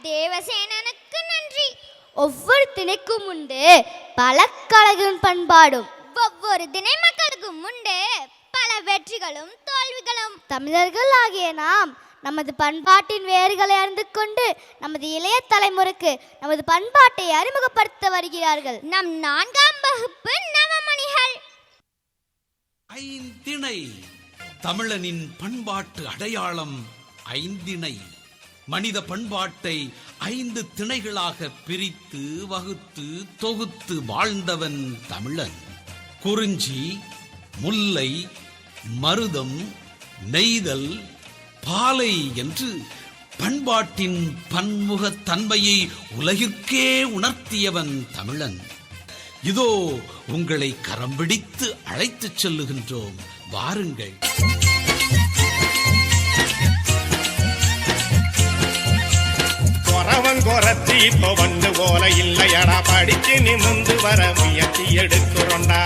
தேவசேனனுக்கு நன்றி. ஒவ்வொரு திணைக்கும் உண்டு பல கலைகளின் பண்பாடும், ஒவ்வொரு திணை மக்களுக்கும் உண்டு பல வெற்றிகளும் தோல்விகளும். தமிழர்கள் ஆகிய நாம் நமது பண்பாட்டின் வேர்களை அறிந்து கொண்டு நமது இளைய தலைமுறைக்கு நமது பண்பாட்டை அறிமுகப்படுத்த வருகிறார்கள் நம் 4ஆம் வகுப்பு நவமணிகள். ஐந்திணை தமிழனின் பண்பாட்டு அடையாளம். ஐந்திணை மனித பண்பாட்டை 5 திணைகளாக பிரித்து வகுத்து தொகுத்து வாழ்ந்தவன் தமிழன். குறிஞ்சி, முல்லை, மருதம், நெய்தல், பாலை என்று பண்பாட்டின் பன்முகத் தன்மையை உலகிற்கே உணர்த்தியவன் தமிழன். இதோ உங்களை கரம் பிடித்து அழைத்துச் செல்லுகின்றோம், வாருங்கள். கொரத்தி இப்போ வந்து போல இல்லையடா, படிச்சு நிமிந்து வர முயற்சி எடுக்கிறோண்டா.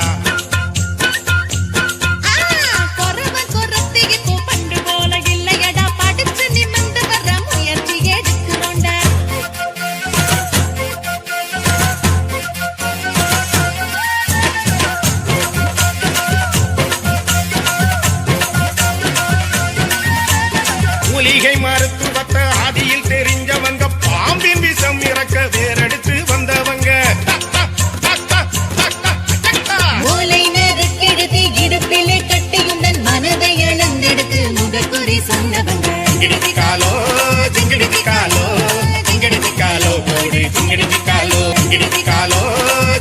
மூலிகை மருத்துவத்தை ஆதியில் தெரிஞ்சவங்க, பாம்பின் விஷம் இறக்க வேறெடுத்து வந்தவங்க. மூளை நெருக்கெடுத்து இடுப்பிலே கட்டியுடன் மனதை இழந்தெடுத்து முகக்குறி சொன்னவங்க. காலோ திங்கடிக்கு காலோ திங்கடிக்கு காலோ போடு திங்கடிக்கு காலோ திங்கடிக்கு காலோ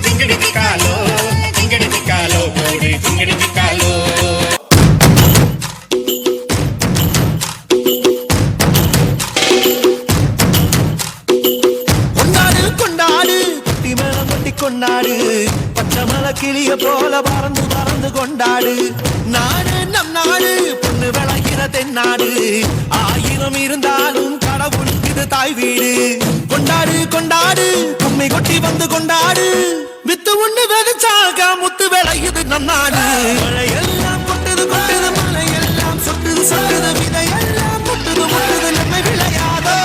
திங்கடிக்கு காலோ திங்கடிக்கு காலோ போடு திங்கடிக்கு காலோ. கொண்டாடு பச்சை மலை கிளிய போல பறந்து பறந்து கொண்டாடு. நாடு நம் நாடு, பொண்ணு விளைகிற தென்னாடு. 1000 இருந்தாலும் கடவுளுக்கு இது தாய் வீடு. கொண்டாடு கொண்டாடு கும்மி கொட்டி வந்து கொண்டாடு. வித்து ஒண்ணு விதைச்சாக முத்து விளையுது நம் நாடு. மழையெல்லாம் கொட்டுது கொட்டுது, மலையெல்லாம் சொட்டுது சொட்டுது, விதையெல்லாம் முட்டுது முட்டுது, நம்மை விளையாதோ.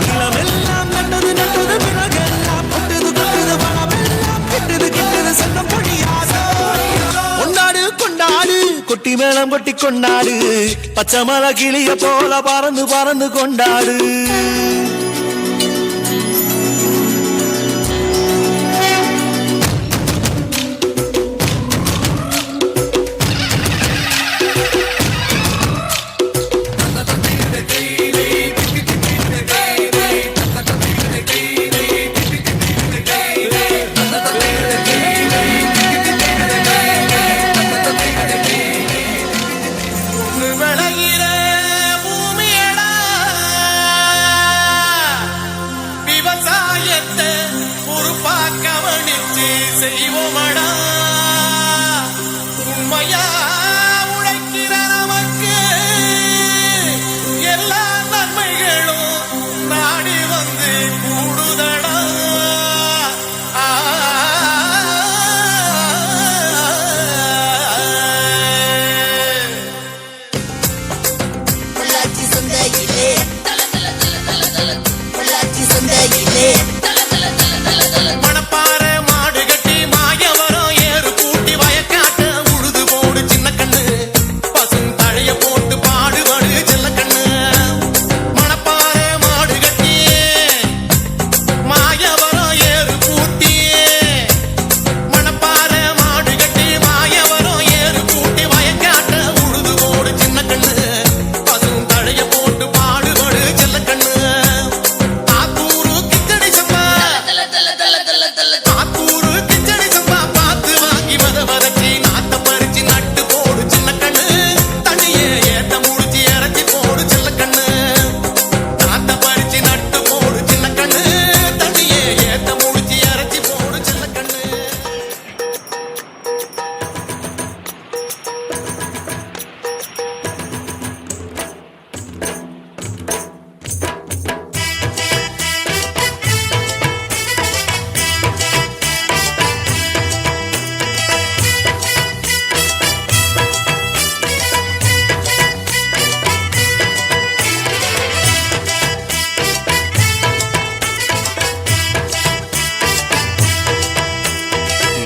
நிலமெல்லாம் நட்டது நட்டது, பிறகெல்லாம் கொட்டுது கொட்டுது, பணமெல்லாம் கிட்டுது கிட்டுது, செல்லம் பொழியாதோ. கொண்டாடு கொண்டாடு கொட்டி மேளம் கொட்டி கொண்டாடு. பச்சை மலை கிளிய போல பறந்து பறந்து கொண்டாடு. செய்வோமடா உண்மையா உழைக்கிற நமக்கு எல்லா நன்மைகளும் நாடி வந்து கூடுதடா. பொள்ளாச்சி சந்தையிலே பொள்ளாச்சி சந்தையிலே மணப்பாறை மாடு கட்டி மாயவரம்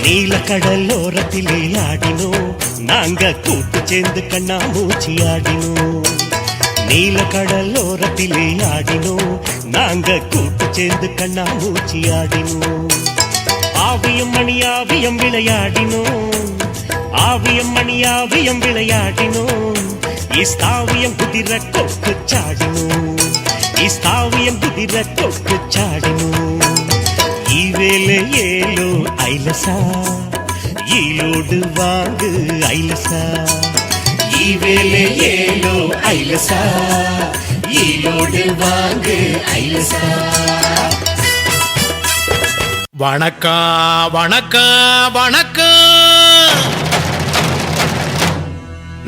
நீல கடலோரத்திலே ஆடினோம் நாங்க கூட்டு சேர்ந்து கண்ணா மூச்சி ஆடினோம் நீல கடலோரத்திலே ஆடினோம் நாங்க கூட்டு சேர்ந்து கண்ணா மூச்சி ஆடினோம் ஆவியம் மணி ஆவியம் விளையாடினோம் ஆவியம் மணி ஆவியம் விளையாடினோம் இஸ்தாவியம் குதிர கொக்கு சாடினோம் இஸ்தாவியம் குதிர கொக்கு சாடினோம் ஈவேலே ஏலோ ஐலசா ஈலோடு வாங்கு ஐலசா ஈவேலே ஏலோ ஐலசா ஈலோடு வாங்கு ஐலசா வணக்கம் வணக்கம் வணக்கம்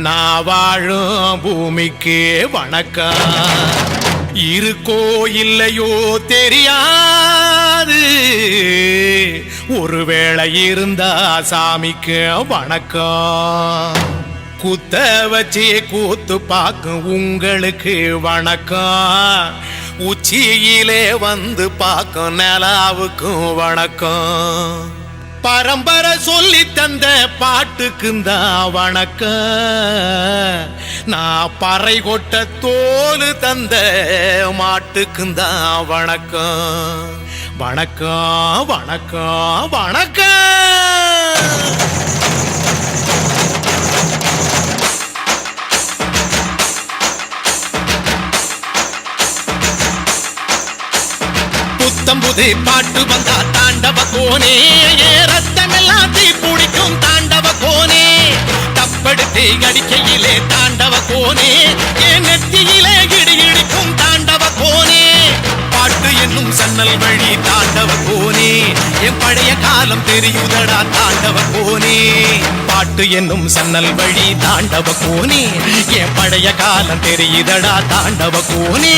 நான் வாழும் பூமிக்கு வணக்கம் இருக்கோ இல்லையோ தெரியாது ஒருவேளை இருந்தா சாமிக்கு வணக்கம் குத்த வச்சு கூத்து பார்க்கும் உங்களுக்கு வணக்கம் உச்சியிலே வந்து பார்க்கும் நிலாவுக்கும் வணக்கம் பரம்பரை சொல்லி தந்த பாட்டுக்குந்தான் வணக்கம் நான் பறை கொட்ட தோல் தந்த மாட்டுக்குந்தான் வணக்கம் வணக்கம் வணக்கம் வணக்கம் புத்தம்புது பாட்டு வந்தா தாண்டவ கோனே ரத்தமெல்லாம் தீ பிடிக்கும் தாண்டவ கோனே தப்படுத்தி அடிக்கையிலே தாண்டவ கோனே என் நெத்தியிலே இடி இடிக்கும் தாண்டவ கோனே பாட்டு என்னும் சன்னல் வழி தாண்டவ கோனே என் பழைய காலம் தெரியுதடா தாண்டவ கோனே பாட்டு என்னும் சன்னல் வழி தாண்டவ கோனே என் பழைய காலம் தெரியுதடா தாண்டவ கோனே